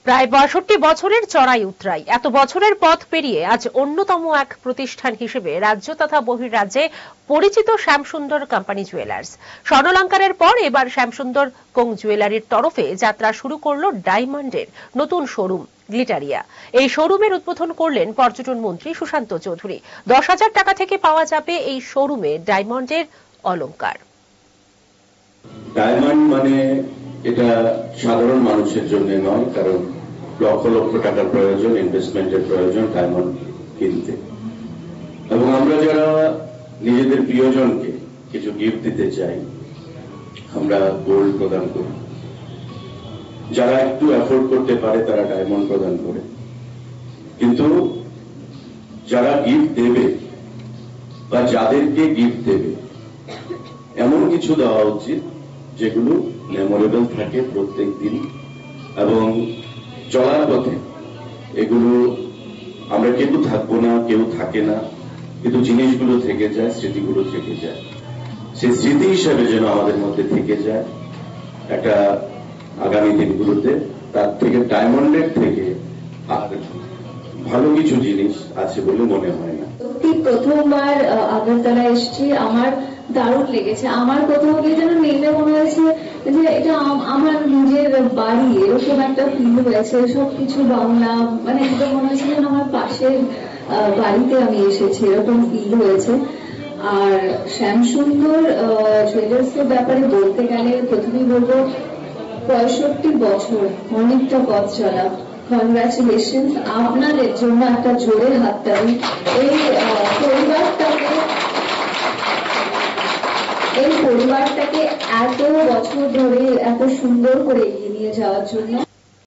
প্রায় ৬২ বছরের চড়াই উতরাই এত বছরের পথ পেরিয়ে আজ অন্যতম এক প্রতিষ্ঠান হিসেবে রাজ্য তথা বহির্রাজ্যে পরিচিত শ্যামসুন্দর কোম্পানি জুয়েলার্স। স্বর্ণালঙ্কারের পর এবার শ্যামসুন্দর কোং জুয়েলারির তরফে যাত্রা শুরু করলো ডায়মন্ডের নতুন শোরুম গ্লিটারিয়া। এই শোরুমের উদ্বোধন করলেন পর্যটন মন্ত্রী সুশান্ত চৌধুরী। ১০,০০০ টাকা থেকে পাওয়া যাবে এই শোরুমে ডায়মন্ডের অলংকার। ডায়মন্ড মানে এটা সাধারণ মানুষের জন্য নয়, কারণ লক্ষ লক্ষ টাকার প্রয়োজন, ইনভেস্টমেন্টের প্রয়োজন ডায়মন্ড কিনতে। এবং আমরা যারা নিজেদের প্রিয়জনকে কিছু গিফট দিতে চাই, আমরা গোল্ড প্রদান করি। যারা একটু অ্যাফোর্ড করতে পারে তারা ডায়মন্ড প্রদান করে। কিন্তু যারা গিফট দেবে বা যাদেরকে গিফট দেবে, এমন কিছু দেওয়া উচিত যেগুলো মেমোরেবল থাকে প্রত্যেক দিন, এবং চলার পথে এগুলো আমরা কেউ থাকবো না, কেউ থাকে না, কিন্তু জিনিসগুলো থেকে যায়, স্মৃতিগুলো থেকে যায়। সেই স্মৃতি হিসাবে যেন আমাদের মধ্যে থেকে যায় একটা আগামী দিনগুলোতে। তার থেকে ডায়মন্ডের থেকে আর ভালো কিছু জিনিস আছে বলে মনে হয় না। প্রথমবার আগরতলা এসেছি, আমার দারুণ লেগেছে। আমার কোথাও গিয়ে যেন নেমে মনে হয়েছে যে এটা আমার নিজের বাড়ি, এরকম একটা ফিল হয়েছে। সবকিছু বাংলা, মানে একদম মনে হচ্ছে যেন আমার পাশের বাড়িতে আমি এসেছি, এরকম ফিল হয়েছে। আর শ্যামসুন্দর জুয়েলার্স এর ব্যাপারে বলতে গেলে প্রথমেই বলবো ৬৫ বছর, অনেকটা পথ চলা। কনগ্রাচুলেশন আপনাদের জন্য, একটা জোরে হাততালি। এই পরিবারটাকে এত বছর ধরে এত সুন্দর করে এগিয়ে নিয়ে যাওয়ার জন্য।